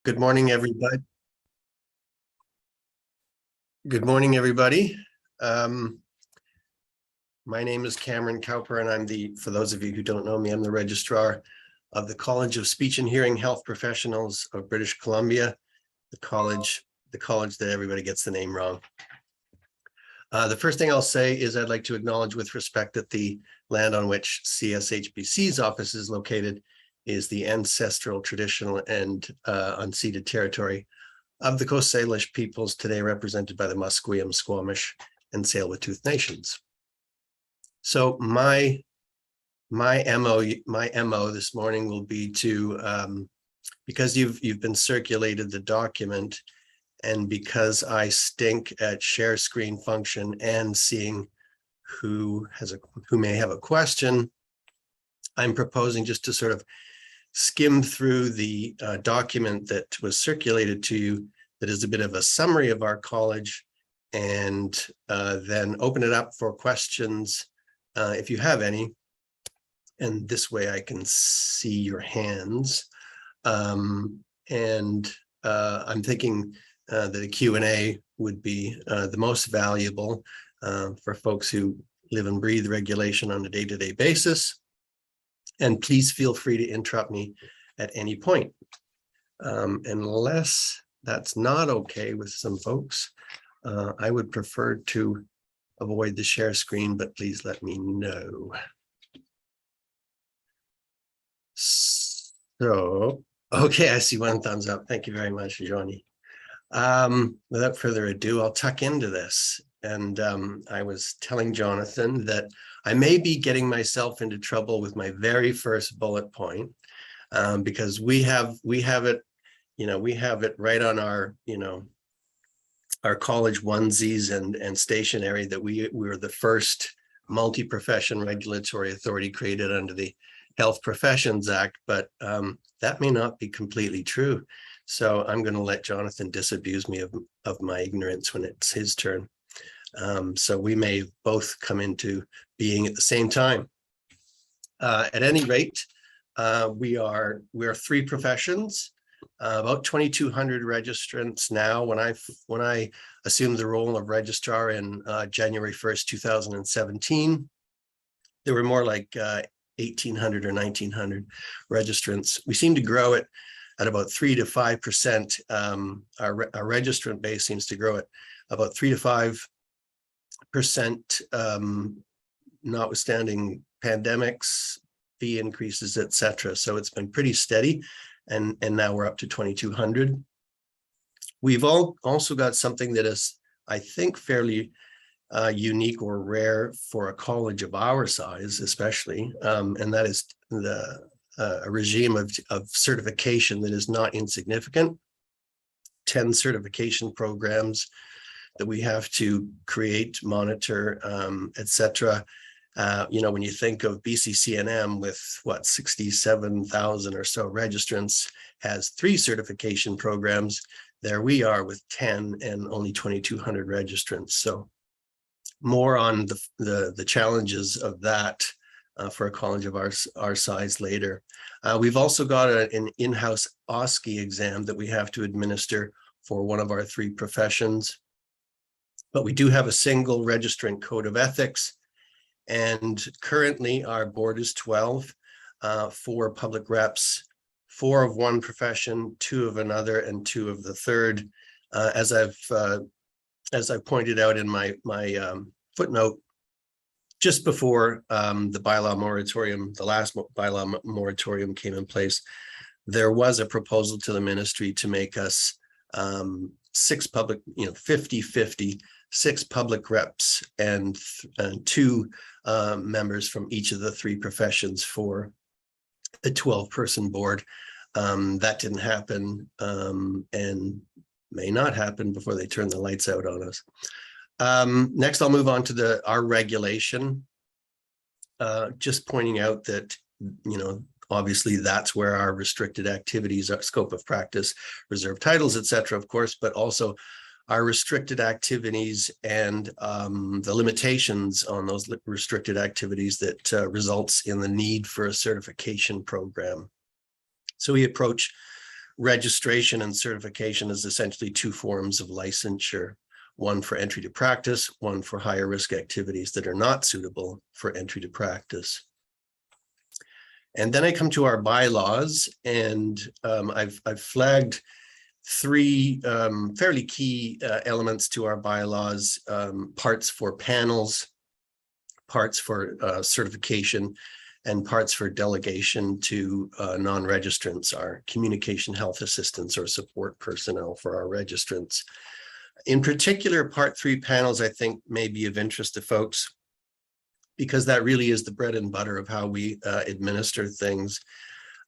Good morning, everybody. Good morning, everybody. My name is Cameron Cowper, and for those of you who don't know me, I'm the registrar of the College of Speech and Hearing Health Professionals of British Columbia, the college that everybody gets the name wrong. The first thing I'll say is I'd like to acknowledge with respect that the land on which CSHBC's office is located is the ancestral, traditional, and unceded territory of the Coast Salish peoples, today represented by the Musqueam, Squamish, and Tsleil-Waututh nations. So my MO this morning will be to, because you've been circulated the document, and because I stink at share screen function and seeing who may have a question, I'm proposing just to sort of skim through the document that was circulated to you that is a bit of a summary of our college, and then open it up for questions if you have any. And this way I can see your hands. I'm thinking that a Q&A would be the most valuable for folks who live and breathe regulation on a day-to-day basis. And please feel free to interrupt me at any point. Unless that's not okay with some folks, I would prefer to avoid the share screen, but please let me know. So, okay, I see one thumbs up. Thank you very much, Johnny. Without further ado, I'll tuck into this. And I was telling Jonathan that I may be getting myself into trouble with my very first bullet point, because we have it, we have it right on our, our college onesies and stationery that we were the first multi-profession regulatory authority created under the Health Professions Act, but that may not be completely true. So I'm going to let Jonathan disabuse me of my ignorance when it's his turn. So we may both come into being at the same time. At any rate, we are three professions, about 2,200 registrants now. When I assumed the role of registrar in January 1st, 2017, there were more like 1,800 or 1,900 registrants. We seem to grow it at about 3 to 5%. Our registrant base seems to grow at about 3 to 5%, notwithstanding pandemics, fee increases, etc. So it's been pretty steady, and now we're up to 2,200. We've also got something that is, I think, fairly unique or rare for a college of our size, especially, and that is a regime of certification that is not insignificant. 10 certification programs that we have to create, monitor, etc. When you think of BCCNM with 67,000 or so registrants, has 3 certification programs. There we are with 10 and only 2,200 registrants. So more on the challenges of that for a college of our size later. We've also got an in-house OSCE exam that we have to administer for one of our 3 professions. But we do have a single registrant code of ethics, and currently our board is 12, 4 public reps, 4 of one profession, 2 of another, and 2 of the third. As I've pointed out in my footnote, just before the bylaw moratorium, the last bylaw moratorium came in place, there was a proposal to the ministry to make us 6 public, 50-50, 6 public reps and 2 members from each of the 3 professions for a 12-person board. That didn't happen, and may not happen before they turn the lights out on us. Next, I'll move on to our regulation. Just pointing out that, obviously that's where our restricted activities, our scope of practice, reserved titles, etc., of course, but also our restricted activities and the limitations on those restricted activities that results in the need for a certification program. So we approach registration and certification is essentially two forms of licensure, one for entry to practice, one for higher risk activities that are not suitable for entry to practice. And then I come to our bylaws, and I've flagged three fairly key elements to our bylaws, parts for panels, parts for certification, and parts for delegation to non-registrants, our communication health assistants or support personnel for our registrants. In particular, Part 3 panels, I think, may be of interest to folks, because that really is the bread and butter of how we administer things.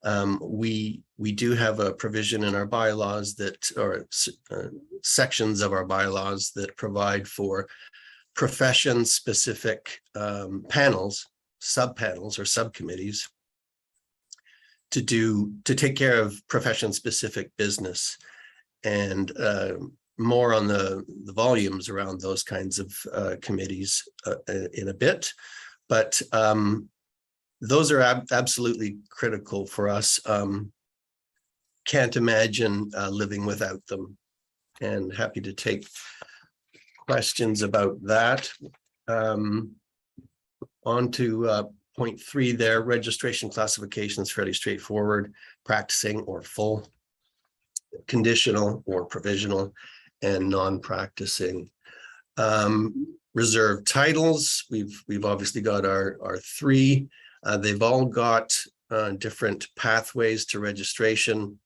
We do have a provision in our bylaws that, or sections of our bylaws that provide for profession-specific panels, subpanels or subcommittees to take care of profession-specific business, and more on the volumes around those kinds of committees in a bit. But those are absolutely critical for us. Can't imagine living without them, and happy to take questions about that. On to point 3 there, registration classification is fairly straightforward: practicing or full, conditional or provisional, and non-practicing. Reserved titles, we've obviously got our 3. They've all got different pathways to registration,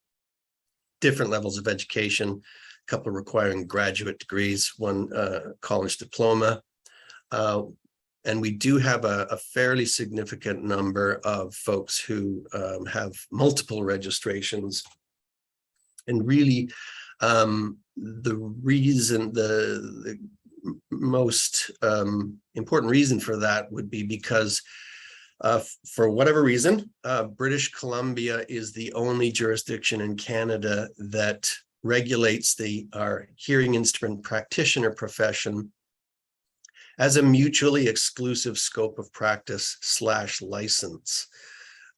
different levels of education, a couple requiring graduate degrees, one college diploma. And we do have a fairly significant number of folks who have multiple registrations. And really, the most important reason for that would be because for whatever reason, British Columbia is the only jurisdiction in Canada that regulates our hearing instrument practitioner profession as a mutually exclusive scope of practice / license.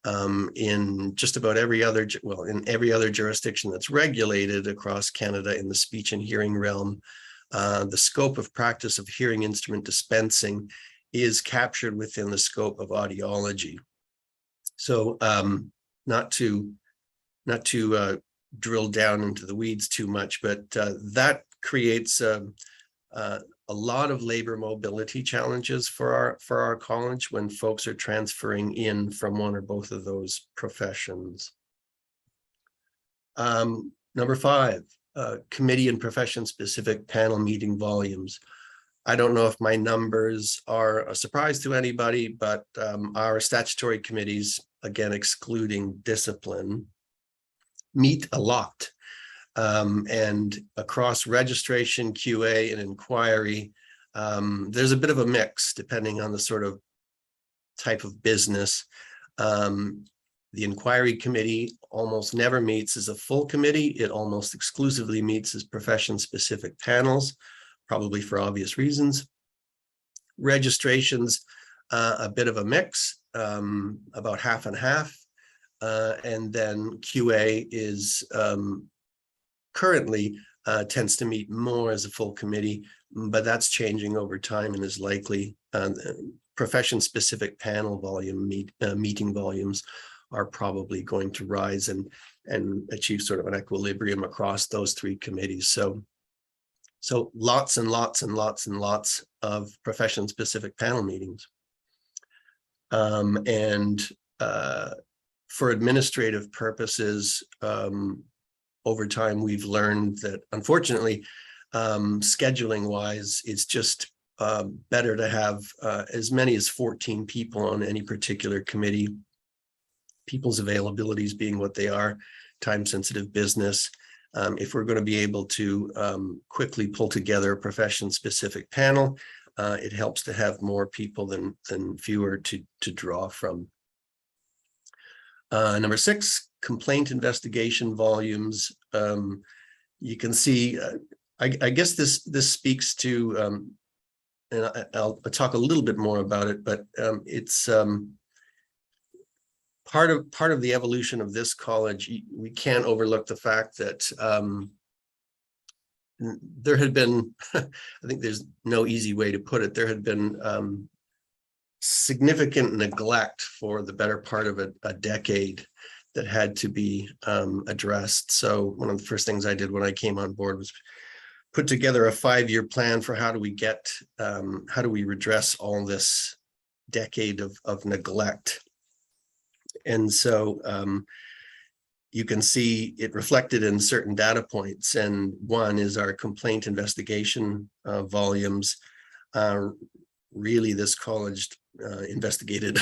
In just about every other jurisdiction that's regulated across Canada in the speech and hearing realm, the scope of practice of hearing instrument dispensing is captured within the scope of audiology. So not to drill down into the weeds too much, but that creates a lot of labor mobility challenges for our college when folks are transferring in from one or both of those professions. Number 5, committee and profession-specific panel meeting volumes. I don't know if my numbers are a surprise to anybody, but our statutory committees, again, excluding discipline, meet a lot. And across registration, QA, and inquiry, there's a bit of a mix depending on the sort of type of business. The inquiry committee almost never meets as a full committee. It almost exclusively meets as profession-specific panels, probably for obvious reasons. Registrations, a bit of a mix, about half and half. And then QA is currently tends to meet more as a full committee, but that's changing over time and is likely. Profession-specific panel volume meeting volumes are probably going to rise and achieve sort of an equilibrium across those 3 committees. So lots and lots and lots and lots of profession-specific panel meetings. For administrative purposes, over time, we've learned that, unfortunately, scheduling-wise, it's just better to have as many as 14 people on any particular committee. People's availabilities being what they are, time-sensitive business. If we're going to be able to quickly pull together a profession-specific panel, it helps to have more people than fewer to draw from. Number 6, complaint investigation volumes. You can see, I guess this speaks to, and I'll talk a little bit more about it, but it's part of the evolution of this college, we can't overlook the fact that there had been, I think there's no easy way to put it, there had been significant neglect for the better part of a decade that had to be addressed. So one of the first things I did when I came on board was put together a 5-year plan for how do we redress all this decade of neglect. And so you can see it reflected in certain data points. And one is our complaint investigation volumes. Really, this college investigated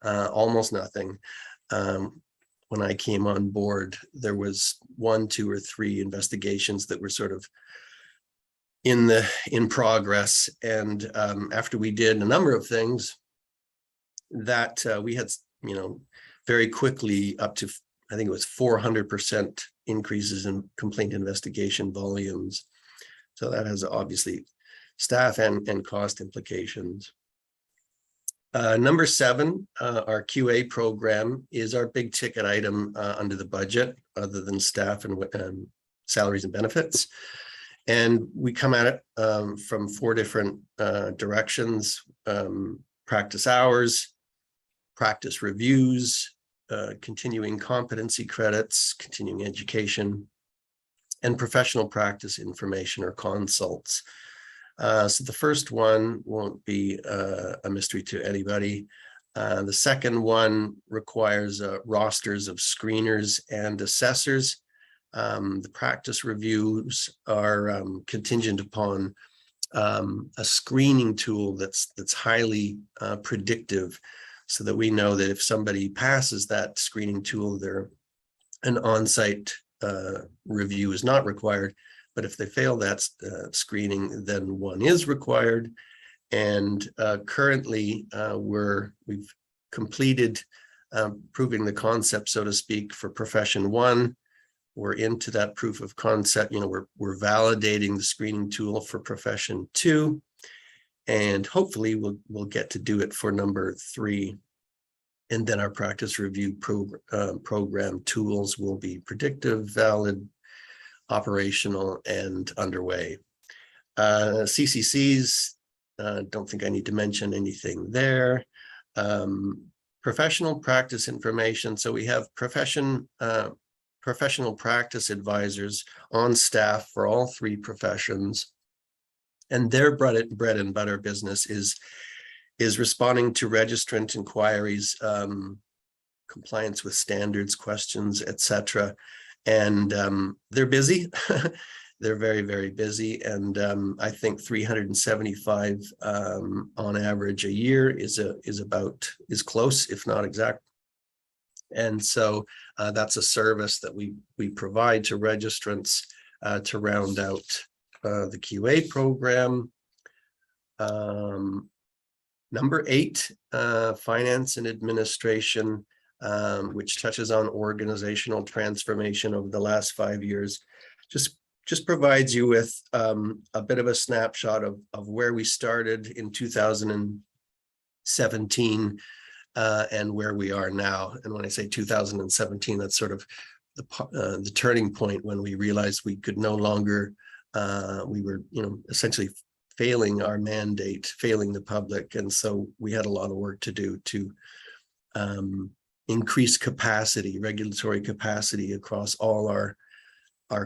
almost nothing. When I came on board, there was 1, 2, or 3 investigations that were sort of in progress. And after we did a number of things, that we had, very quickly up to, I think it was 400% increases in complaint investigation volumes. So that has obviously staff and cost implications. Number 7, our QA program is our big ticket item under the budget, other than staff and salaries and benefits. And we come at it from 4 different directions: practice hours, practice reviews, continuing competency credits, continuing education, and professional practice information or consults. So the first one won't be a mystery to anybody. The second one requires rosters of screeners and assessors. The practice reviews are contingent upon a screening tool that's highly predictive, so that we know that if somebody passes that screening tool, an on-site review is not required. But if they fail that screening, then one is required. And currently, we've completed proving the concept, so to speak, for profession 1. We're into that proof of concept. We're validating the screening tool for profession 2, and hopefully we'll get to do it for number 3. And then our practice review program tools will be predictive, valid, operational, and underway. CCCs, don't think I need to mention anything there. Professional practice information. So we have professional practice advisors on staff for all 3 professions, and their bread and butter business is responding to registrant inquiries, compliance with standards questions, etc. And they're busy. They're very, very busy. And I think 375 on average a year is close, if not exact. And so that's a service that we provide to registrants to round out the QA program. Number 8, finance and administration, which touches on organizational transformation over the last 5 years. Just provides you with a bit of a snapshot of where we started in 2017 and where we are now. And when I say 2017, that's sort of the turning point when we realized we could no longer, we were, essentially failing our mandate, failing the public. And so we had a lot of work to do to increase capacity, regulatory capacity across all our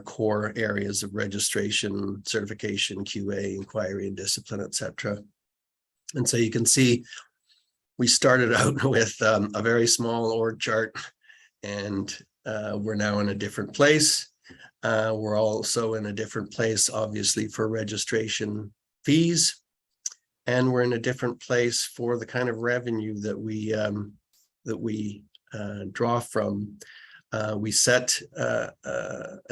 core areas of registration, certification, QA, inquiry and discipline, etc. And so you can see we started out with a very small org chart, and we're now in a different place. We're also in a different place, obviously, for registration fees, and we're in a different place for the kind of revenue that we draw from. We set a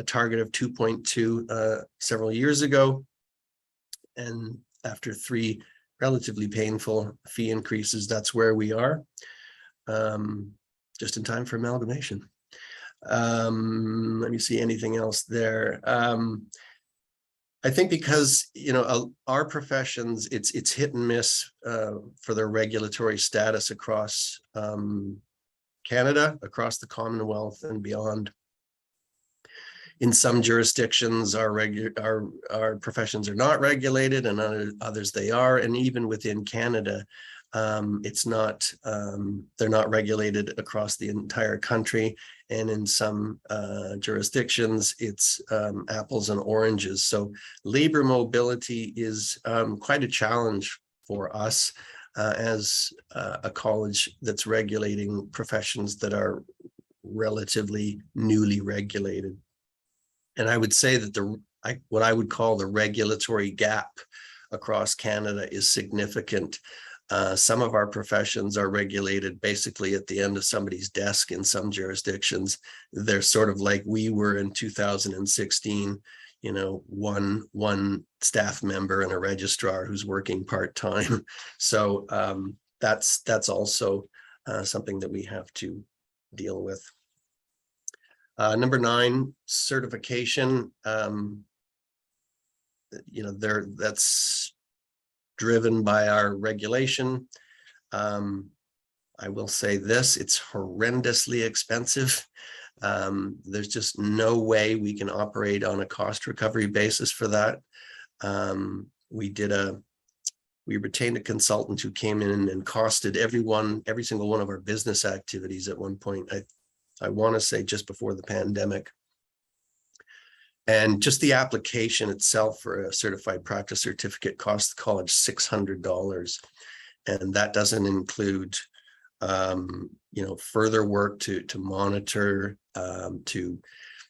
target of 2.2 several years ago, and after 3 relatively painful fee increases, that's where we are, just in time for amalgamation. Let me see anything else there. I think because our professions, it's hit and miss for their regulatory status across Canada, across the Commonwealth and beyond. In some jurisdictions, our professions are not regulated, and others they are. And even within Canada, it's not, they're not regulated across the entire country. And in some jurisdictions, it's apples and oranges. So labor mobility is quite a challenge for us as a college that's regulating professions that are relatively newly regulated. And I would say that what I would call the regulatory gap across Canada is significant. Some of our professions are regulated basically at the end of somebody's desk in some jurisdictions. They're sort of like we were in 2016, you know, one staff member and a registrar who's working part-time. So that's also something that we have to deal with. Number 9, certification. You know, that's driven by our regulation. I will say this, it's horrendously expensive. There's just no way we can operate on a cost recovery basis for that. We retained a consultant who came in and costed every single one of our business activities at one point. I want to say just before the pandemic. And just the application itself for a certified practice certificate cost the college $600. And that doesn't include, you know, further work to monitor, to,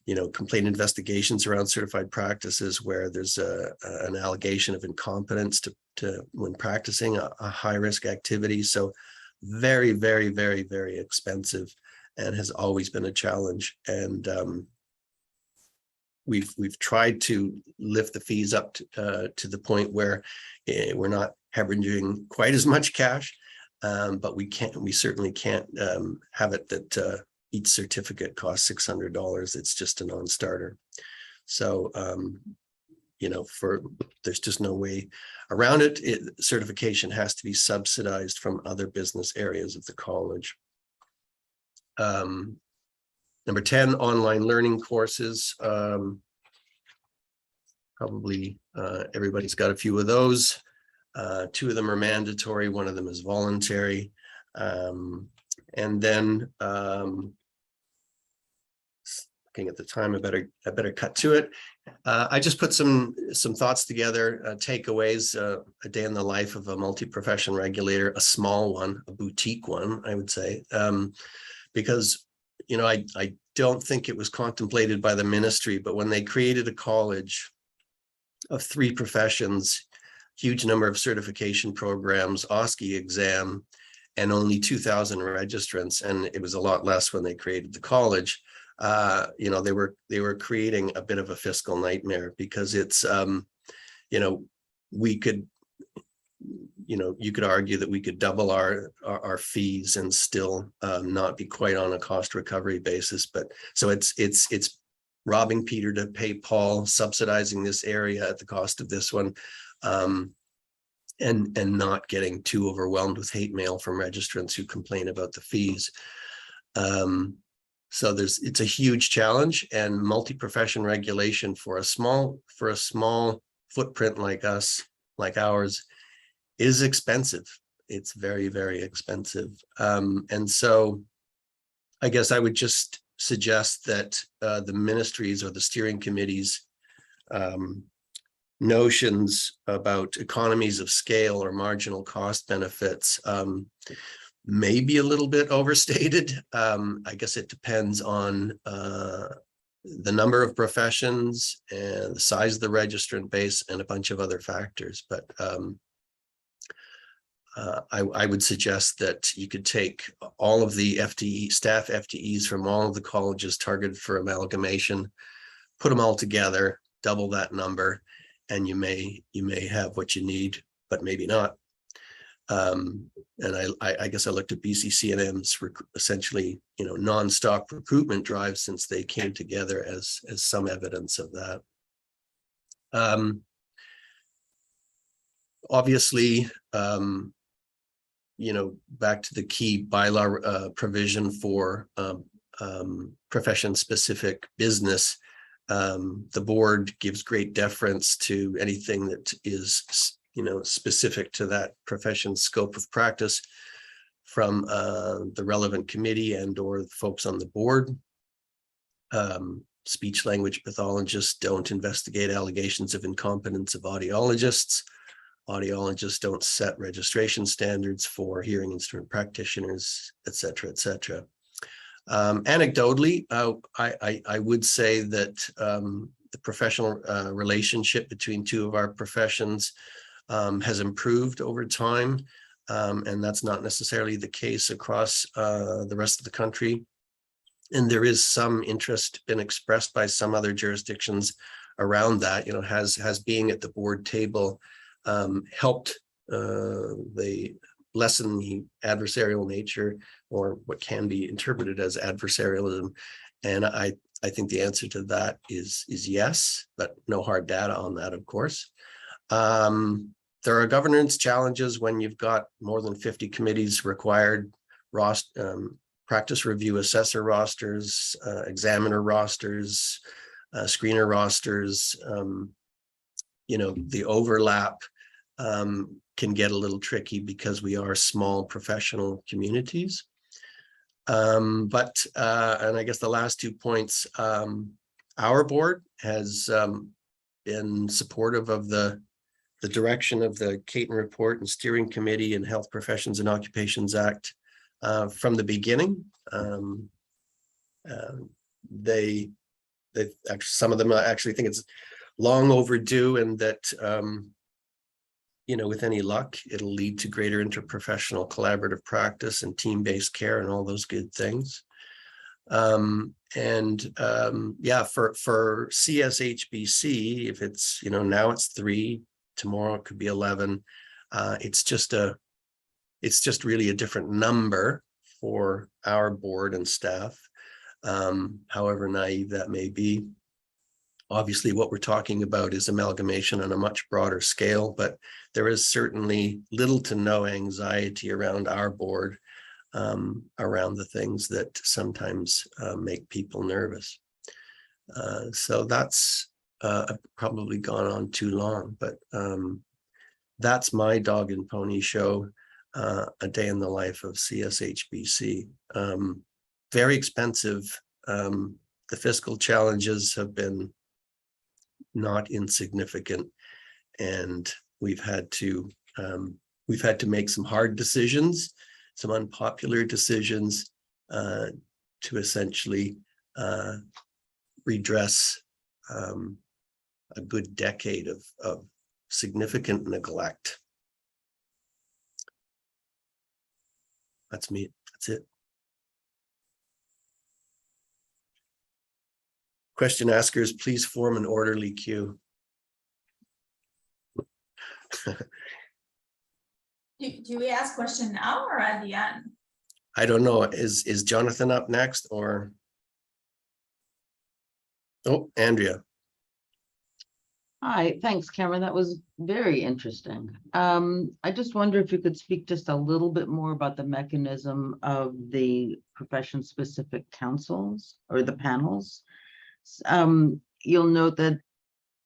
you know, complaint investigations around certified practices where there's an allegation of incompetence to when practicing a high risk activity. So very, very, very, very expensive, and has always been a challenge. And we've tried to lift the fees up to the point where we're not hemorrhaging quite as much cash, but we certainly can't have it that each certificate costs $600. It's just a non-starter. So you know, there's just no way around it. Certification has to be subsidized from other business areas of the college. Number 10, online learning courses. Probably everybody's got a few of those. 2 of them are mandatory, 1 of them is voluntary. And then looking at the time, I better cut to it. I just put some thoughts together, takeaways, a day in the life of a multi-profession regulator, a small one, a boutique one, I would say. Because, you know, I don't think it was contemplated by the ministry, but when they created a college of 3 professions, huge number of certification programs, OSCE exam, and only 2,000 registrants, and it was a lot less when they created the college. You know, they were creating a bit of a fiscal nightmare, because it's, you know, we could, you know, you could argue that we could double our fees and still not be quite on a cost recovery basis. But so it's robbing Peter to pay Paul, subsidizing this area at the cost of this one, and not getting too overwhelmed with hate mail from registrants who complain about the fees. So it's a huge challenge, and multi-profession regulation for a small footprint like ours, is expensive. It's very, very expensive. And so I guess I would just suggest that the ministries or the steering committees notions about economies of scale or marginal cost benefits may be a little bit overstated. I guess it depends on the number of professions and the size of the registrant base and a bunch of other factors. But I would suggest that you could take all of the staff FTEs from all of the colleges targeted for amalgamation, put them all together, double that number, and you may have what you need, but maybe not. And I guess I looked at BCC&M's essentially, you know, non-stop recruitment drive since they came together as some evidence of that. Obviously, back to the key bylaw provision for profession-specific business, the board gives great deference to anything that is, specific to that profession's scope of practice from the relevant committee and or the folks on the board. Speech language pathologists don't investigate allegations of incompetence of audiologists. Audiologists don't set registration standards for hearing instrument practitioners, et cetera, et cetera. Anecdotally, I would say that the professional relationship between two of our professions has improved over time, and that's not necessarily the case across the rest of the country. And there is some interest been expressed by some other jurisdictions around that. Has being at the board table helped the lessen the adversarial nature, or what can be interpreted as adversarialism. And I think the answer to that is yes, but no hard data on that, of course. There are governance challenges when you've got more than 50 committees required, practice review assessor rosters, examiner rosters, screener rosters. The overlap can get a little tricky because we are small professional communities. And I guess the last 2 points, our board has been supportive of the direction of the Caton Report and Steering Committee and Health Professions and Occupations Act from the beginning. They actually, some of them actually think it's long overdue, and that with any luck, it'll lead to greater interprofessional collaborative practice and team-based care and all those good things. For CSHBC, if it's, now it's 3, tomorrow it could be 11. It's just really a different number for our board and staff, however naive that may be. Obviously, what we're talking about is amalgamation on a much broader scale, but there is certainly little to no anxiety around our board, around the things that sometimes make people nervous. So that's I've probably gone on too long, but that's my dog and pony show, a day in the life of CSHBC. Very expensive. The fiscal challenges have been not insignificant, and we've had to make some hard decisions, some unpopular decisions, to essentially redress a good decade of significant neglect. That's me. That's it. Question askers, please form an orderly queue. Do we ask question now or at the end? I don't know. Is Jonathan up next, or? Oh, Andrea. Hi, thanks, Cameron. That was very interesting. I just wonder if you could speak just a little bit more about the mechanism of the profession-specific councils or the panels. You'll note that,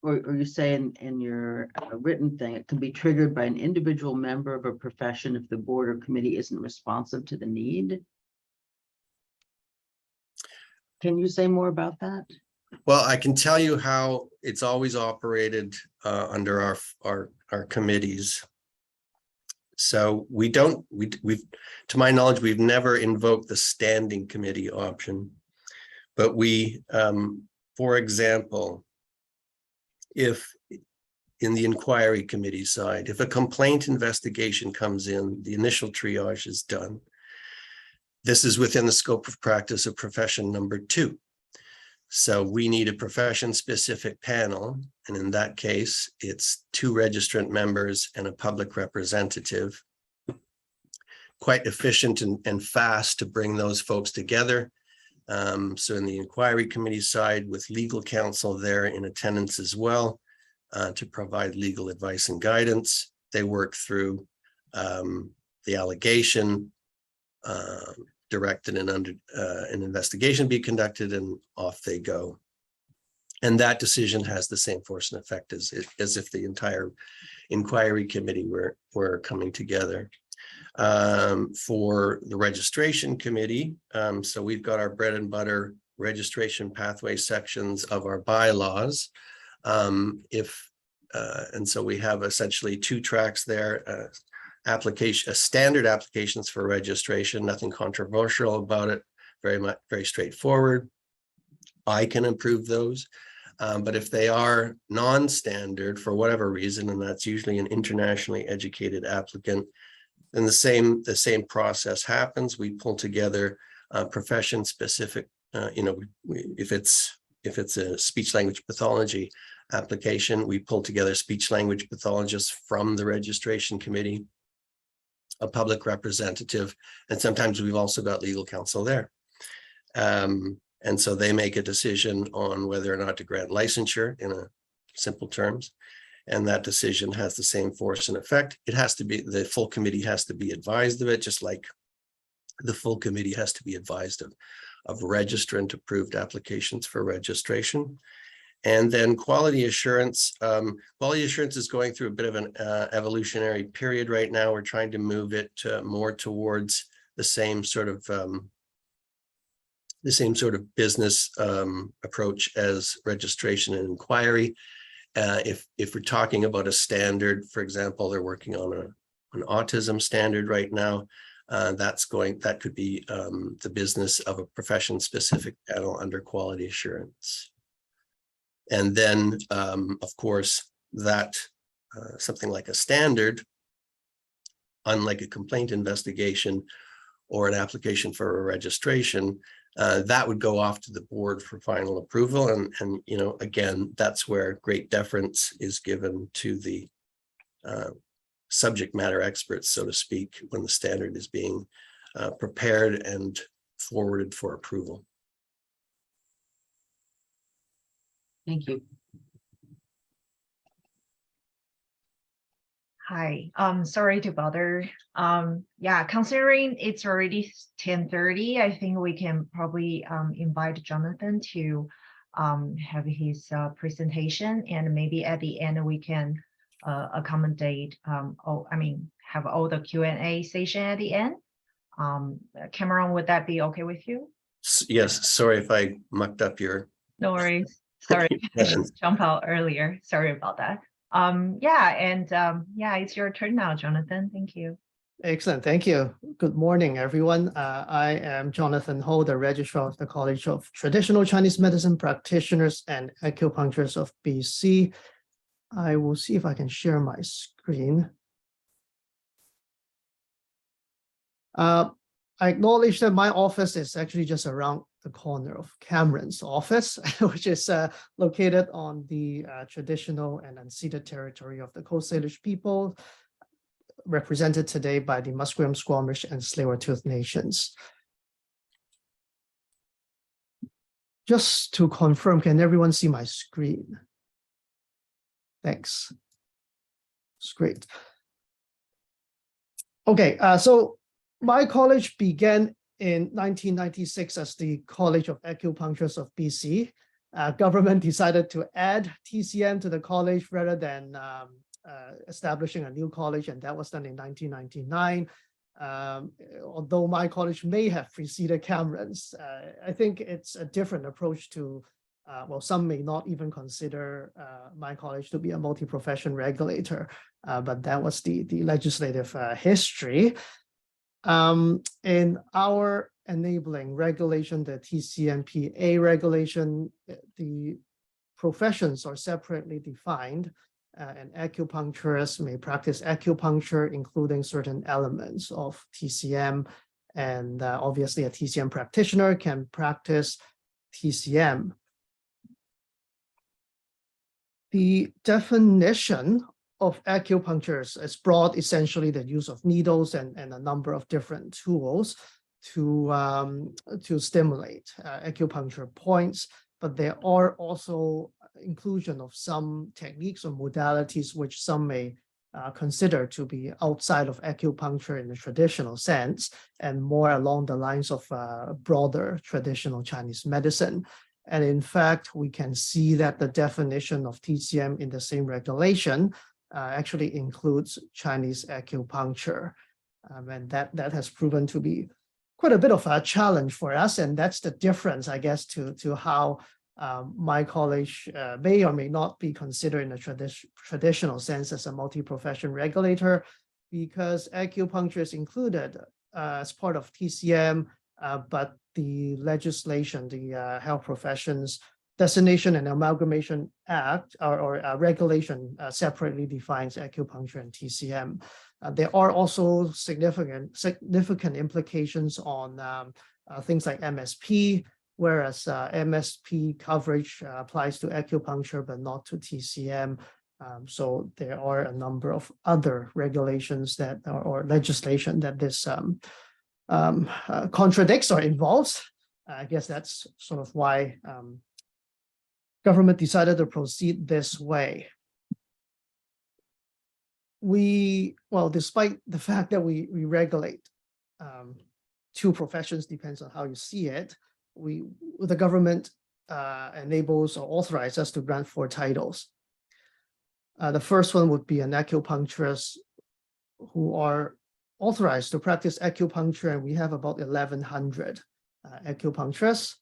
or you say in your written thing, it can be triggered by an individual member of a profession if the board or committee isn't responsive to the need. Can you say more about that? Well, I can tell you how it's always operated under our committees. So we've, to my knowledge, we've never invoked the standing committee option, but we, for example, if in the inquiry committee side, if a complaint investigation comes in, the initial triage is done. This is within the scope of practice of profession number 2. So we need a profession-specific panel, and in that case, it's 2 registrant members and a public representative. Quite efficient and fast to bring those folks together. So in the inquiry committee side, with legal counsel there in attendance as well, to provide legal advice and guidance, they work through the allegation, directed and under an investigation be conducted, and off they go. And that decision has the same force and effect as if the entire inquiry committee were coming together. For the registration committee, so we've got our bread and butter registration pathway sections of our bylaws. And so we have essentially two tracks there. Standard applications for registration, nothing controversial about it, very straightforward. I can approve those. But if they are non-standard for whatever reason, and that's usually an internationally educated applicant, then the same process happens. We pull together profession specific, if it's a speech language pathology application, we pull together speech language pathologists from the registration committee, a public representative, and sometimes we've also got legal counsel there. And so they make a decision on whether or not to grant licensure in a simple terms. And that decision has the same force and effect. It has to be, the full committee has to be advised of it, just like the full committee has to be advised of registrant approved applications for registration. And then quality assurance. Quality assurance is going through a bit of an evolutionary period right now. We're trying to move it more towards the same sort of business approach as registration and inquiry. If we're talking about a standard, for example, they're working on an autism standard right now. That could be the business of a profession-specific panel under quality assurance. And then, of course, that something like a standard, unlike a complaint investigation or an application for a registration, that would go off to the board for final approval. And again, that's where great deference is given to the subject matter experts, so to speak, when the standard is being prepared and forwarded for approval. Thank you. Hi, sorry to bother. Yeah, considering it's already 10:30, I think we can probably invite Jonathan to have his presentation, and maybe at the end we can accommodate, have all the Q&A session at the end. Cameron, would that be okay with you? Yes, sorry if I mucked up your. No worries. Sorry, I should jump out earlier. Sorry about that. Yeah, it's your turn now, Jonathan. Thank you. Excellent. Thank you. Good morning, everyone. I am Jonathan Ho, the Registrar of the College of Traditional Chinese Medicine Practitioners and Acupuncturists of BC. I will see if I can share my screen. I acknowledge that my office is actually just around the corner of Cameron's office, which is located on the traditional and unceded territory of the Coast Salish people, represented today by the Musqueam, Squamish, and Tsleil-Waututh nations. Just to confirm, can everyone see my screen? Thanks. It's great. Okay, so my college began in 1996 as the College of Acupuncturists of BC. Government decided to add TCM to the college rather than establishing a new college, and that was done in 1999. Although my college may have preceded Cameron's, I think it's a different approach to, well, some may not even consider my college to be a multi-profession regulator, but that was the legislative history. In our enabling regulation, the TCMPA regulation, the professions are separately defined. An acupuncturist may practice acupuncture, including certain elements of TCM, and obviously a TCM practitioner can practice TCM. The definition of acupuncture is broad, essentially the use of needles and a number of different tools to stimulate acupuncture points, but there are also inclusion of some techniques or modalities which some may considered to be outside of acupuncture in the traditional sense and more along the lines of broader traditional Chinese medicine. And in fact, we can see that the definition of TCM in the same regulation actually includes Chinese acupuncture. And that has proven to be quite a bit of a challenge for us. And that's the difference, I guess, to how my college may or may not be considered in a traditional sense as a multi-profession regulator, because acupuncture is included as part of TCM, but the legislation, the Health Professions Designation and Amalgamation Act or regulation separately defines acupuncture and TCM. There are also significant implications on things like MSP, whereas MSP coverage applies to acupuncture but not to TCM. So there are a number of other regulations that or legislation that this contradicts or involves. I guess that's sort of why government decided to proceed this way. Despite the fact that we regulate two professions, depends on how you see it, the government enables or authorizes us to grant 4 titles. The first one would be an acupuncturist who are authorized to practice acupuncture, and we have about 1,100 acupuncturists.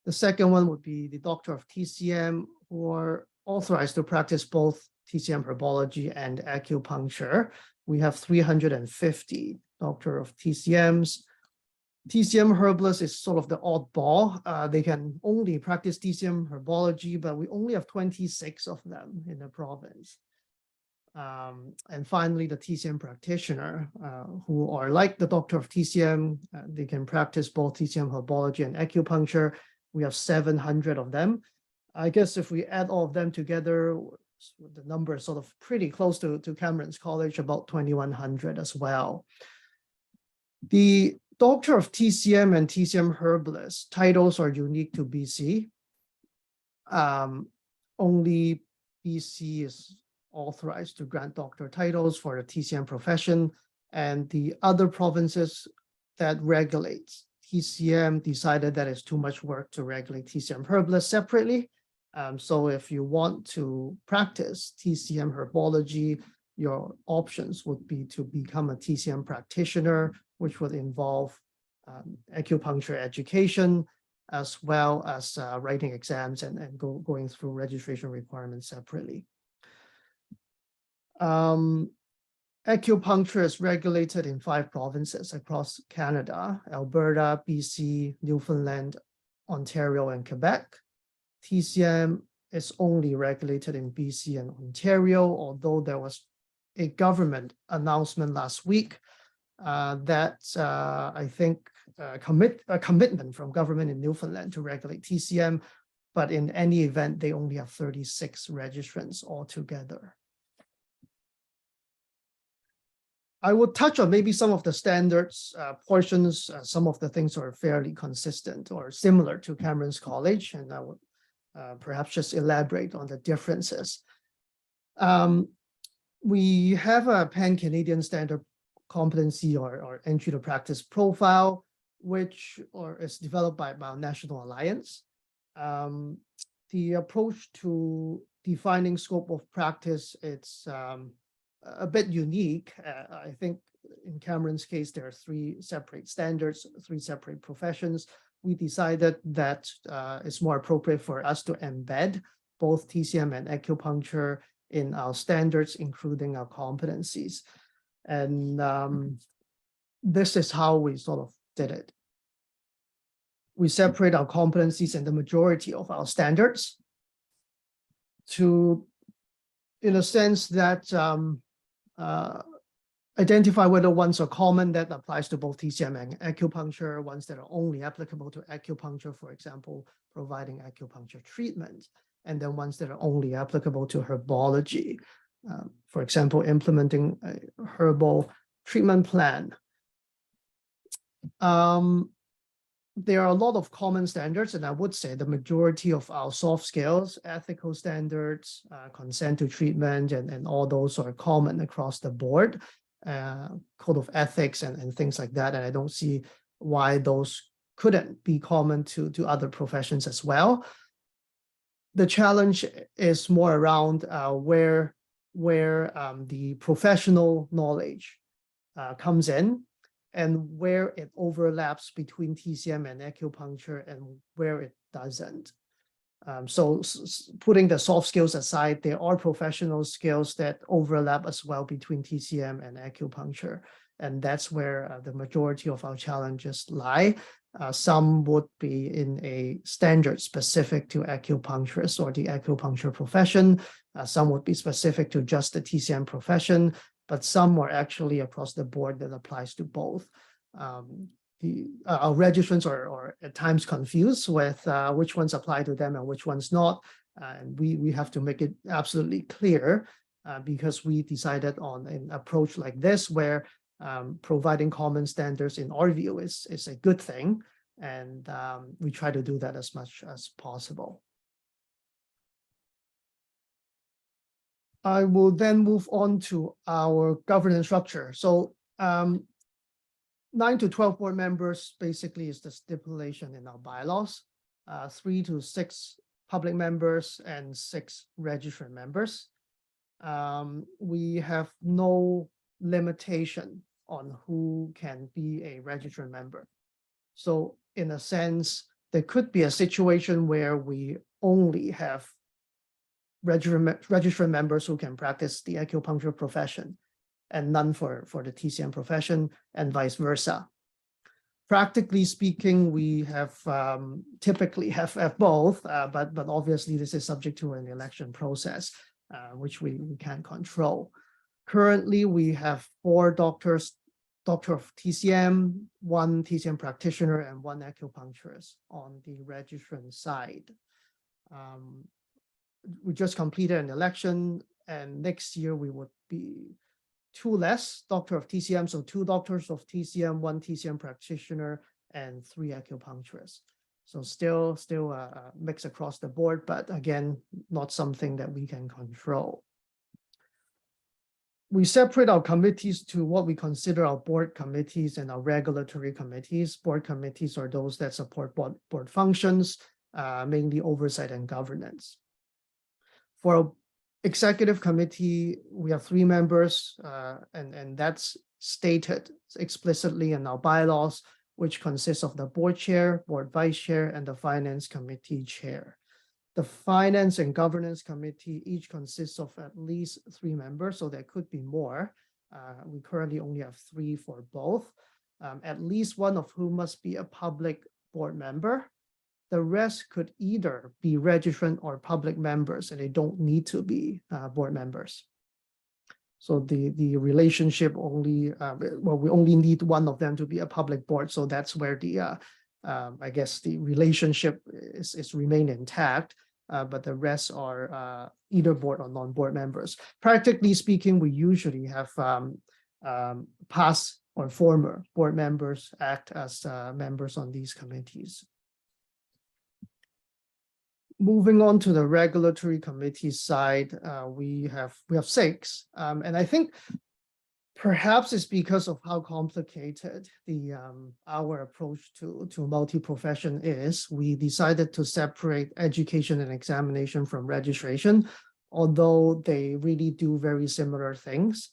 The second one would be the doctor of TCM who are authorized to practice both TCM herbology and acupuncture. We have 350 doctor of TCMs. TCM herbalists is sort of the oddball. They can only practice TCM herbology, but we only have 26 of them in the province. And finally, the TCM practitioner, who are like the doctor of TCM, they can practice both TCM herbology and acupuncture. We have 700 of them. I guess if we add all of them together, the number is sort of pretty close to Cameron's College, about 2,100 as well. The doctor of TCM and TCM herbalist titles are unique to BC. Only BC is authorized to grant doctor titles for the TCM profession, and the other provinces that regulates TCM decided that it's too much work to regulate TCM herbalist separately. So if you want to practice TCM herbology, your options would be to become a TCM practitioner, which would involve acupuncture education, as well as writing exams and going through registration requirements separately. Acupuncture is regulated in 5 provinces across Canada: Alberta, BC, Newfoundland, Ontario, and Quebec. TCM is only regulated in BC and Ontario, although there was a government announcement last week that I think a commitment from government in Newfoundland to regulate TCM, but in any event, they only have 36 registrants altogether. I will touch on maybe some of the standards portions. Some of the things are fairly consistent or similar to Cameron's College, and I would perhaps just elaborate on the differences. We have a pan-Canadian standard competency or entry to practice profile, which is developed by our National Alliance. The approach to defining scope of practice, it's a bit unique. I think in Cameron's case, there are 3 separate standards, 3 separate professions. We decided that it's more appropriate for us to embed both TCM and acupuncture in our standards, including our competencies. And this is how we sort of did it. We separate our competencies in the majority of our standards to, in a sense that identify whether ones are common that applies to both TCM and acupuncture, ones that are only applicable to acupuncture, for example, providing acupuncture treatment, and then ones that are only applicable to herbology, for example, implementing a herbal treatment plan. there are a lot of common standards, and I would say the majority of our soft skills, ethical standards, consent to treatment, and all those are common across the board, code of ethics and things like that. And I don't see why those couldn't be common to other professions as well. The challenge is more around where the professional knowledge comes in, and where it overlaps between TCM and acupuncture and where it doesn't. So putting the soft skills aside, there are professional skills that overlap as well between TCM and acupuncture. And that's where the majority of our challenges lie. Some would be in a standard specific to acupuncturists or the acupuncture profession. Some would be specific to just the TCM profession, but some are actually across the board that applies to both. Our registrants are at times confused with which ones apply to them and which ones not. And we have to make it absolutely clear because we decided on an approach like this where providing common standards in our view is a good thing. And we try to do that as much as possible. I will then move on to our governance structure. So 9 to 12 board members basically is the stipulation in our bylaws. 3 to 6 public members and 6 registered members. We have no limitation on who can be a registered member. So in a sense, there could be a situation where we only have registered members who can practice the acupuncture profession and none for the TCM profession, and vice versa. Practically speaking, we have typically have both, but obviously this is subject to an election process, which we can't control. Currently, we have 4 doctors, doctor of TCM, 1 TCM practitioner, and 1 acupuncturist on the registrant side. We just completed an election, and next year we would be 2 less doctor of TCM, so 2 doctors of TCM, 1 TCM practitioner, and 3 acupuncturists. So still a mix across the board, but again, not something that we can control. We separate our committees to what we consider our board committees and our regulatory committees. Board committees are those that support board functions, mainly oversight and governance. For our executive committee, we have 3 members, and that's stated explicitly in our bylaws, which consists of the board chair, board vice chair, and the finance committee chair. The finance and governance committee each consists of at least 3 members, so there could be more. We currently only have 3 for both, at least one of whom must be a public board member. The rest could either be registrant or public members, and they don't need to be board members. So the relationship only, well, we only need one of them to be a public board. So that's where the, I guess the relationship is remain intact, but the rest are either board or non-board members. Practically speaking, we usually have past or former board members act as members on these committees. Moving on to the regulatory committee side, we have 6, and I think perhaps it's because of how complicated the our approach to multi-profession is. We decided to separate education and examination from registration, although they really do very similar things,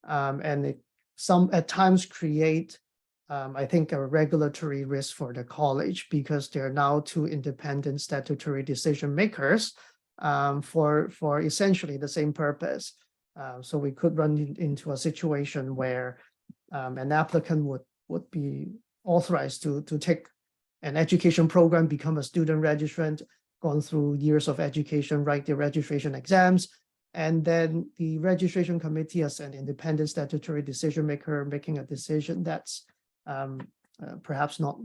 and some at times create I think a regulatory risk for the college because they're now 2 independent statutory decision makers for essentially the same purpose. So we could run into a situation where an applicant would be authorized to take an education program, become a student registrant, gone through years of education, write their registration exams, and then the registration committee as an independent statutory decision maker making a decision that's perhaps not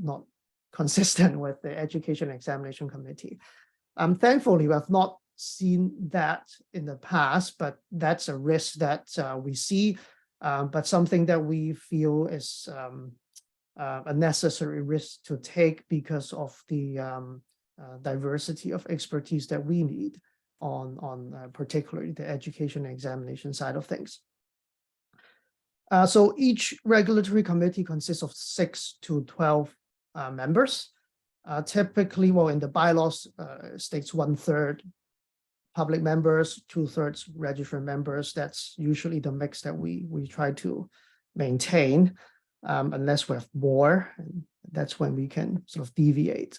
consistent with the education examination committee. Thankfully, we have not seen that in the past, but that's a risk that we see, but something that we feel is a necessary risk to take because of the diversity of expertise that we need on particularly the education and examination side of things. So each regulatory committee consists of 6 to 12 members. Typically, well, in the bylaws states 1/3 public members, 2/3 registered members. That's usually the mix that we try to maintain, unless we have more, and that's when we can sort of deviate.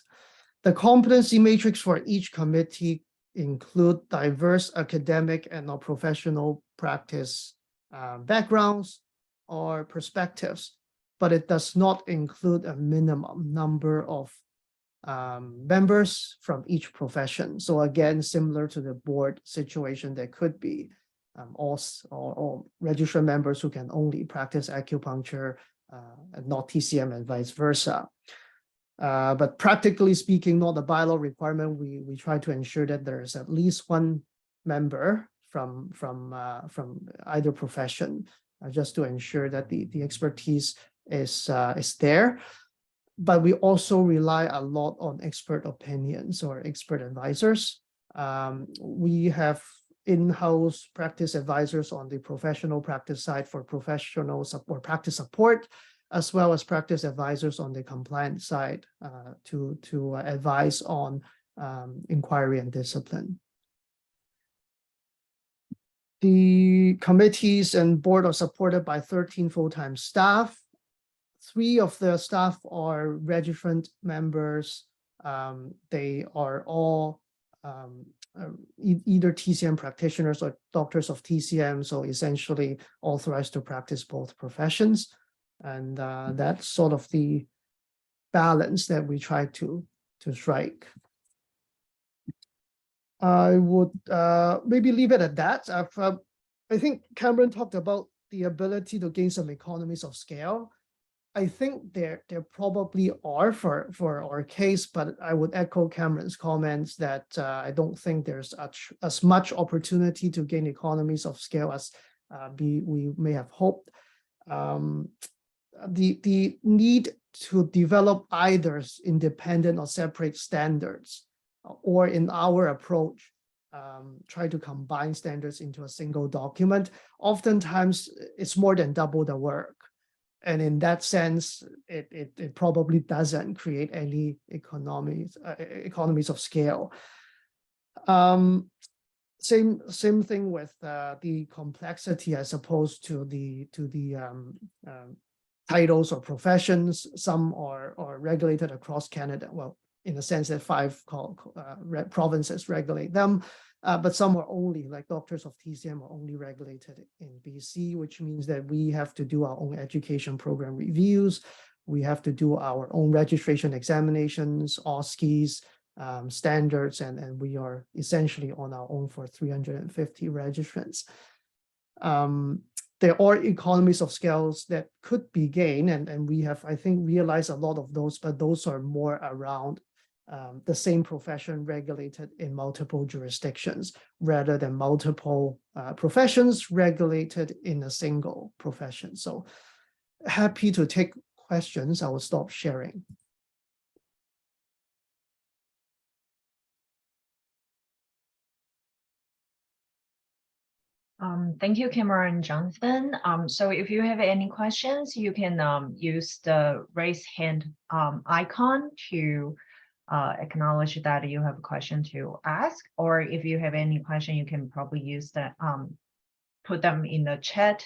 The competency matrix for each committee include diverse academic and professional practice backgrounds or perspectives, but it does not include a minimum number of members from each profession. So again, similar to the board situation, there could be all registered members who can only practice acupuncture and not TCM and vice versa. But practically speaking, not a bylaw requirement. We try to ensure that there is at least one member from either profession, just to ensure that the expertise is there. But we also rely a lot on expert opinions or expert advisors. We have in-house practice advisors on the professional practice side for professional support, practice support, as well as practice advisors on the compliance side to advise on inquiry and discipline. The committees and board are supported by 13 full-time staff. 3 of the staff are registrant members. They are all either TCM practitioners or doctors of TCM, so essentially authorized to practice both professions. And that's sort of the balance that we try to strike. I would maybe leave it at that. I think Cameron talked about the ability to gain some economies of scale. I think there probably are for our case, but I would echo Cameron's comments that I don't think there's as much opportunity to gain economies of scale as we may have hoped. The need to develop either independent or separate standards, or in our approach, try to combine standards into a single document, oftentimes it's more than double the work. And in that sense, it probably doesn't create any economies of scale. Same thing with the complexity as opposed to the titles or professions. Some are regulated across Canada. Well, in the sense that 5 provinces regulate them, but some are only, like doctors of TCM are only regulated in BC, which means that we have to do our own education program reviews. We have to do our own registration examinations, OSCEs, standards, and we are essentially on our own for 350 registrants. There are economies of scales that could be gained, and we have, I think, realized a lot of those, but those are more around the same profession regulated in multiple jurisdictions rather than multiple professions regulated in a single profession. So happy to take questions. I will stop sharing. Thank you, Cameron and Jonathan. So if you have any questions, you can use the raise hand icon to acknowledge that you have a question to ask, or if you have any question, you can probably use that, put them in the chat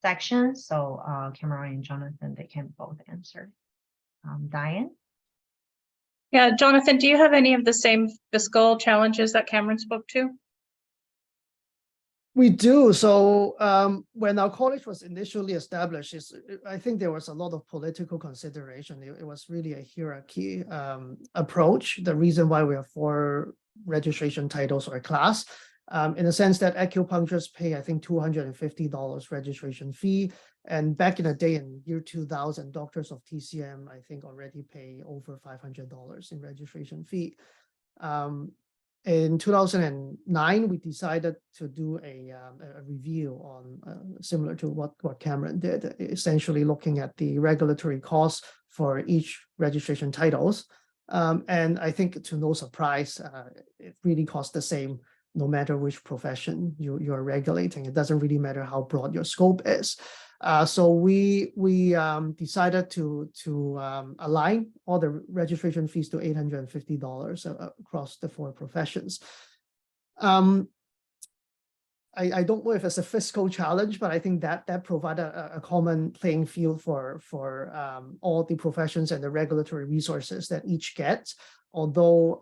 section. So Cameron and Jonathan, they can both answer. Diane? Yeah, Jonathan, do you have any of the same fiscal challenges that Cameron spoke to? We do. So when our college was initially established, I think there was a lot of political consideration. It was really a hierarchy approach. The reason why we have 4 registration titles or class, in the sense that acupuncturists pay, I think, $250 registration fee. And back in the day, in year 2000, doctors of TCM, I think, already pay over $500 in registration fee. In 2009, we decided to do a review on similar to what Cameron did, essentially looking at the regulatory costs for each registration titles. And I think to no surprise, it really costs the same no matter which profession you're regulating. It doesn't really matter how broad your scope is. So we decided to align all the registration fees to $850 across the 4 professions. I don't know if it's a fiscal challenge, but I think that provided a common playing field for all the professions and the regulatory resources that each gets. Although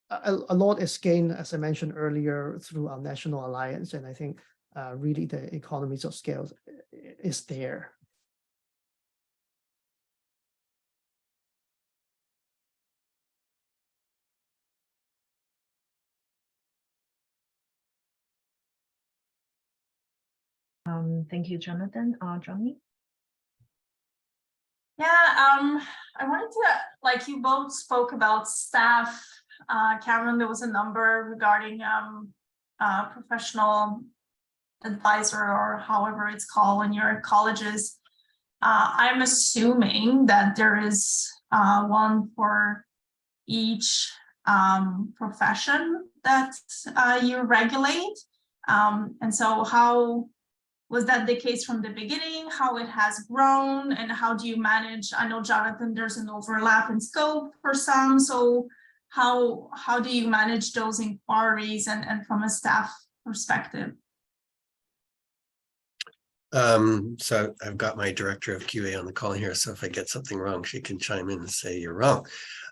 a lot is gained, as I mentioned earlier, through our national alliance, and I think really the economies of scale is there. Thank you, Jonathan. Johnny? Yeah, I wanted to, like you both spoke about staff. Cameron, there was a number regarding professional advisor, or however it's called when you're at colleges. I'm assuming that there is one for each profession that you regulate. And so how was that the case from the beginning, how it has grown, and how do you manage? I know, Jonathan, there's an overlap in scope for some, so how do you manage those inquiries and from a staff perspective? So I've got my director of QA on the call here, so if I get something wrong, she can chime in and say you're wrong.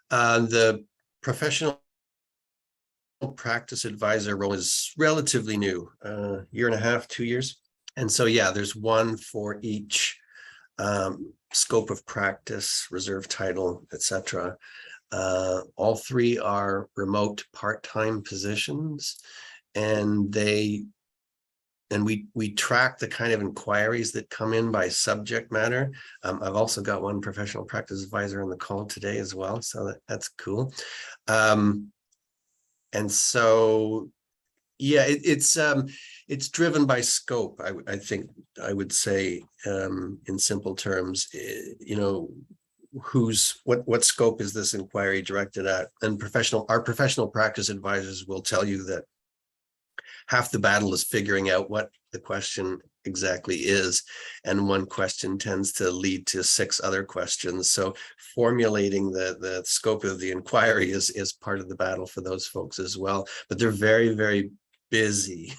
The professional practice advisor role is relatively new, 1.5 years, 2 years. And so, yeah, there's one for each scope of practice, reserve title, etc. All 3 are remote part-time positions, and we track the kind of inquiries that come in by subject matter. I've also got one professional practice advisor on the call today as well, so that's cool. And so, yeah, it's driven by scope. I think I would say, in simple terms, you know, what scope is this inquiry directed at? And our professional practice advisors will tell you that half the battle is figuring out what the question exactly is, and one question tends to lead to 6 other questions. So formulating the scope of the inquiry is part of the battle for those folks as well. But they're very, very busy.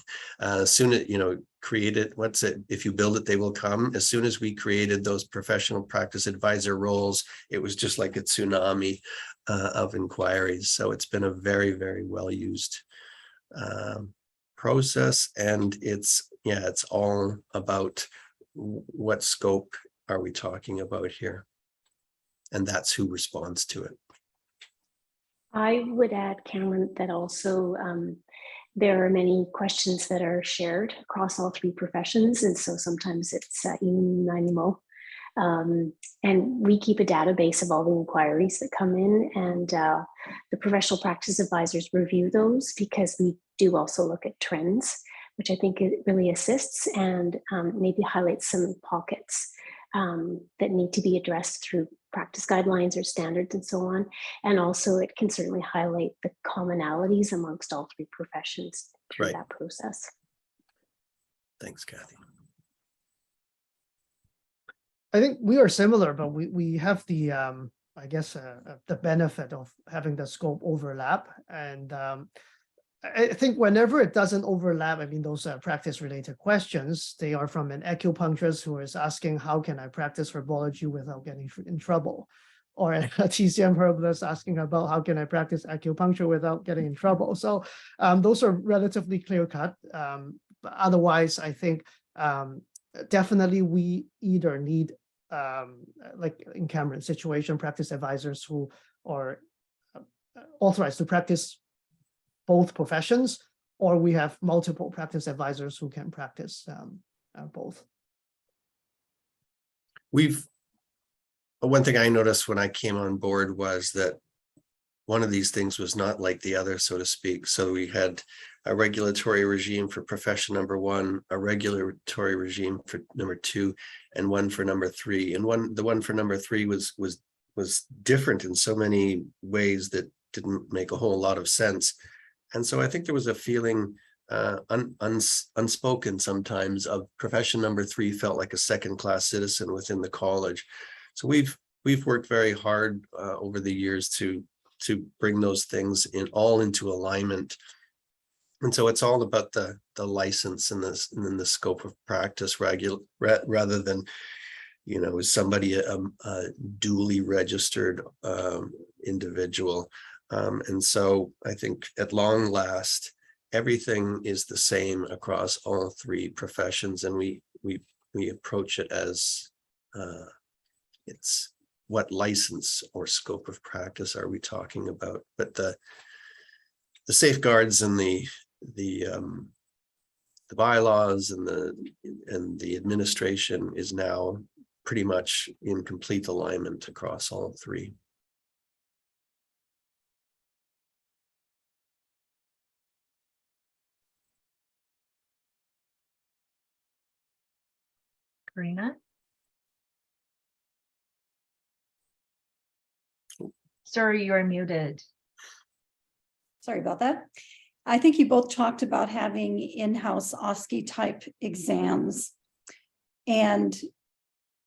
Soon as create it, if you build it, they will come. As soon as we created those professional practice advisor roles, it was just like a tsunami of inquiries. So it's been a very, very well used process, and it's all about what scope are we talking about here, and that's who responds to it. I would add, Cameron, that also there are many questions that are shared across all 3 professions, and so sometimes it's inanimo. And we keep a database of all the inquiries that come in, and the professional practice advisors review those, because we do also look at trends, which I think it really assists, and maybe highlights some pockets that need to be addressed through practice guidelines or standards and so on. And also it can certainly highlight the commonalities amongst all 3 professions through that process. Thanks, Kathy. I think we are similar, but we have the I guess the benefit of having the scope overlap, and I think whenever it doesn't overlap, I mean, those practice related questions, they are from an acupuncturist who is asking, how can I practice herbology without getting in trouble? Or a TCM herbalist asking about how can I practice acupuncture without getting in trouble? So those are relatively clear cut. But otherwise, I think definitely we either need, like in Cameron's situation, practice advisors who are authorized to practice both professions, or we have multiple practice advisors who can practice both. One thing I noticed when I came on board was that one of these things was not like the other, so to speak. So we had a regulatory regime for profession number 1, a regulatory regime for number 2, and one for number 3. And the one for number 3 was different in so many ways that didn't make a whole lot of sense. And so I think there was a feeling unspoken sometimes of profession number 3 felt like a second-class citizen within the college. So we've worked very hard over the years to bring those things all into alignment. And so it's all about the license and the scope of practice rather than, you know, is somebody a duly registered individual. And so I think at long last, everything is the same across all 3 professions, and we approach it as it's what license or scope of practice are we talking about? But the safeguards and the bylaws and the administration is now pretty much in complete alignment across all 3. Karina? Sorry, you are muted. Sorry about that. I think you both talked about having in-house OSCE type exams. And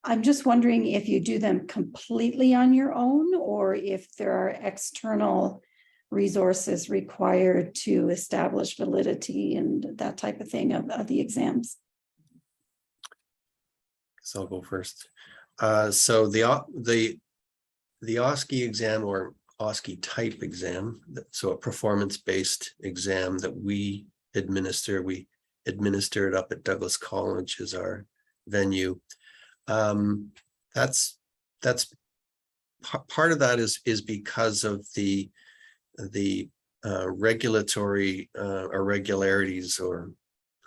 I'm just wondering if you do them completely on your own or if there are external resources required to establish validity and that type of thing of the exams. So I'll go first. So the OSCE exam or OSCE type exam, so a performance-based exam that we administer it up at Douglas College is our venue. That's part of that is because of the regulatory irregularities, or I'm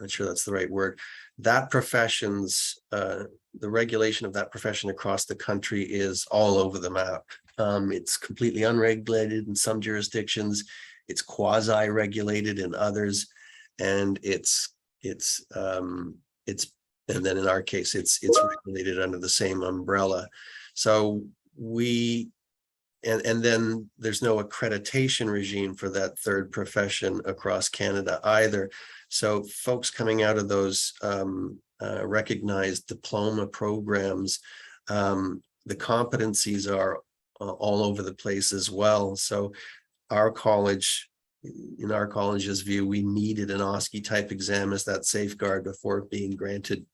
not sure that's the right word, that profession's the regulation of that profession across the country is all over the map. It's completely unregulated in some jurisdictions, it's quasi-regulated in others, and and then in our case it's regulated under the same umbrella. So and then there's no accreditation regime for that third profession across Canada either. So folks coming out of those recognized diploma programs, the competencies are all over the place as well. So our college, in our college's view, we needed an OSCE type exam as that safeguard before being granted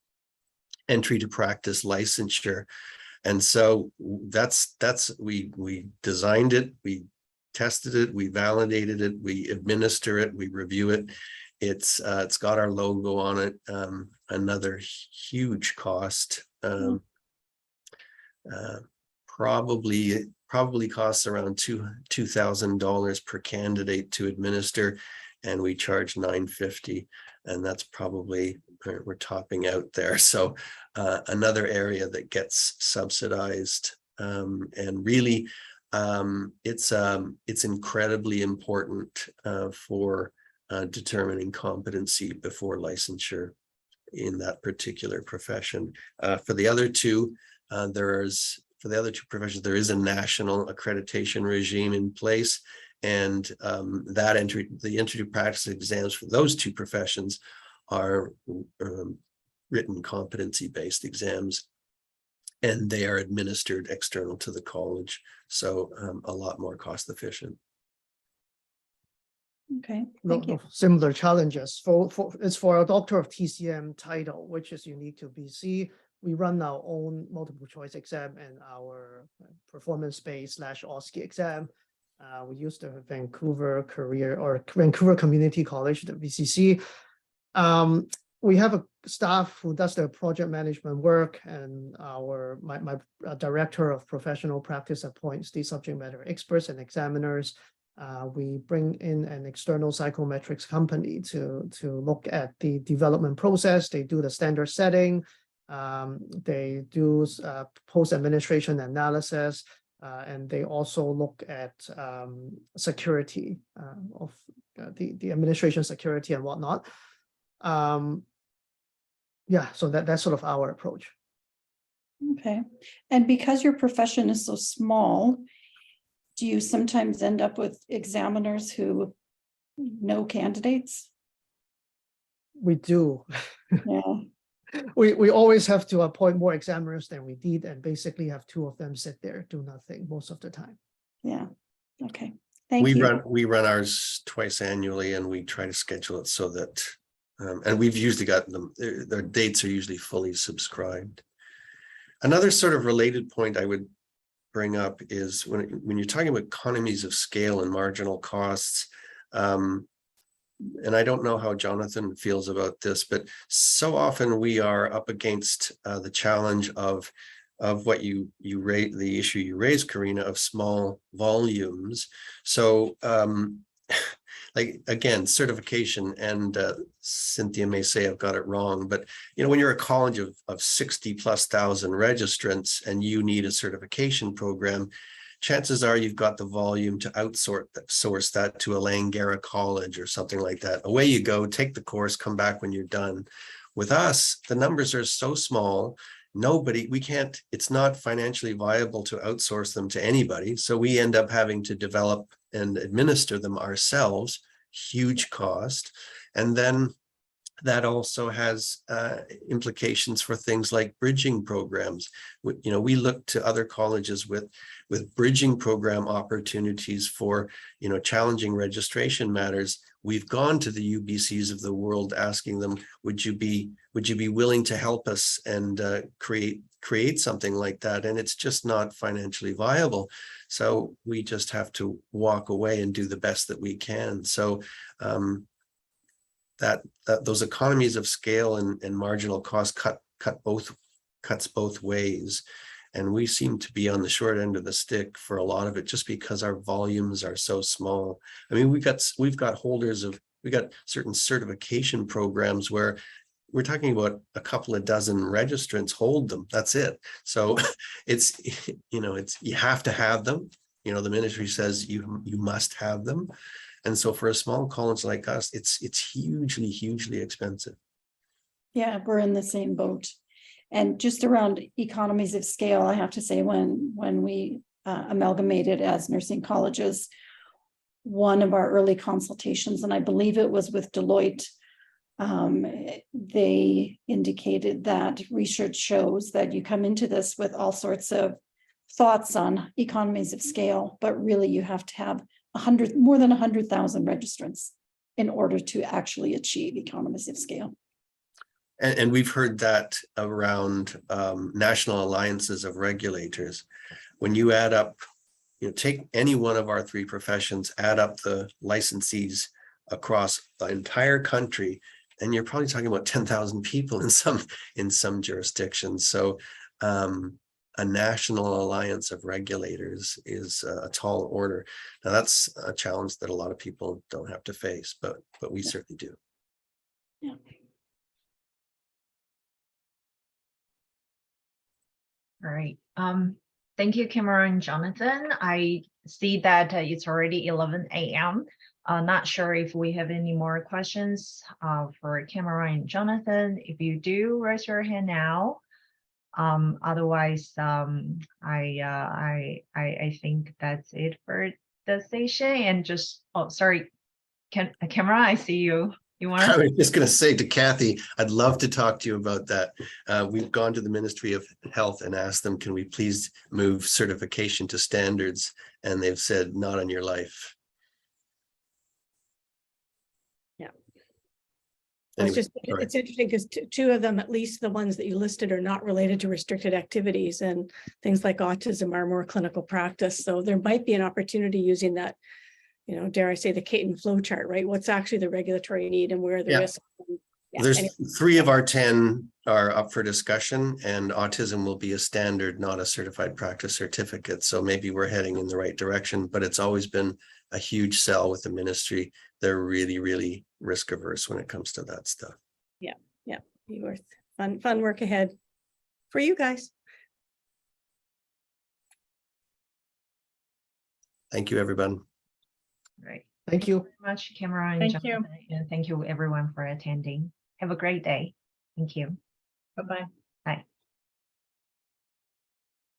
entry to practice licensure. And so we designed it, we tested it, we validated it, we administer it, we review it. It's got our logo on it. Another huge cost. Probably costs around $2,000 per candidate to administer, and we charge $950, and that's probably, we're topping out there. So another area that gets subsidized, and really it's incredibly important for determining competency before licensure in that particular profession. For the other two professions, there is a national accreditation regime in place, and the entry to practice exams for those two professions are written competency-based exams, and they are administered external to the college, so a lot more cost efficient. Okay, thank you. Similar challenges it's for a Doctor of TCM title, which is unique to BC. We run our own multiple choice exam and our performance-based / OSCE exam. We use the Vancouver Community College, the VCC. We have a staff who does the project management work, and my director of professional practice appoints the subject matter experts and examiners. We bring in an external psychometrics company to look at the development process. They do the standard setting. They do post-administration analysis. And they also look at security of the administration security and whatnot. Yeah, so that's sort of our approach. Okay. And because your profession is so small, do you sometimes end up with examiners who know candidates? We do. Yeah. We always have to appoint more examiners than we need, and basically have two of them sit there, do nothing most of the time. Yeah. Okay. Thank you. We run ours twice annually, and we try to schedule it so that, and we've usually got them, their dates are usually fully subscribed. Another sort of related point I would bring up is when you're talking about economies of scale and marginal costs, and I don't know how Jonathan feels about this, but so often we are up against the challenge of what you raise, the issue you raised, Karina, of small volumes. So like, again, certification, and Cynthia may say I've got it wrong, but when you're a college of 60,000+ registrants and you need a certification program, chances are you've got the volume to source that to a Langara college or something like that. Away you go, take the course, come back when you're done. With us, the numbers are so small, it's not financially viable to outsource them to anybody. So we end up having to develop and administer them ourselves, huge cost. And then that also has implications for things like bridging programs. We look to other colleges with bridging program opportunities for challenging registration matters. We've gone to the UBCs of the world asking them, would you be willing to help us and create something like that? And it's just not financially viable. So we just have to walk away and do the best that we can. So that those economies of scale and marginal cost cuts both ways. And we seem to be on the short end of the stick for a lot of it, just because our volumes are so small. I mean, we've got certain certification programs where we're talking about a couple of dozen registrants hold them. That's it. So it's you have to have them. The ministry says you must have them. And so for a small college like us, it's hugely expensive. Yeah, we're in the same boat. And just around economies of scale, I have to say, when we amalgamated as nursing colleges, one of our early consultations, and I believe it was with Deloitte, they indicated that research shows that you come into this with all sorts of thoughts on economies of scale, but really you have to have more than 100,000 registrants in order to actually achieve economies of scale. And we've heard that around national alliances of regulators. When you add up, take any one of our three professions, add up the licensees across the entire country, and you're probably talking about 10,000 people in some jurisdictions. So a national alliance of regulators is a tall order. Now that's a challenge that a lot of people don't have to face, but we certainly do. Yeah. All right. Thank you, Cameron and Jonathan. I see that it's already 11 a.m. Not sure if we have any more questions for Cameron and Jonathan. If you do, raise your hand now. Otherwise, I think that's it for the session. And just, sorry, Cameron, I see you. You want I to? was just going to say to Kathy, I'd love to talk to you about that. We've gone to the Ministry of Health and asked them, can we please move certification to standards? And they've said, not on your life. Yeah. Anyway, It's interesting because two of them, at least the ones that you listed, are not related to restricted activities, and things like autism are more clinical practice. So there might be an opportunity using that, dare I say, the Caton flow chart, right? What's actually the regulatory need and where are the risks? Yeah, there's anyway. 3 of our 10 are up for discussion, and autism will be a standard, not a certified practice certificate. So maybe we're heading in the right direction, but it's always been a huge sell with the ministry. They're really risk averse when it comes to that stuff. Yeah. Be worth fun work ahead for you guys. Thank you, everyone. Right. Thank you. Very much, Cameron. Thank you. Jonathan, and thank you everyone for attending. Have a great day. Thank you. Bye-bye. Bye.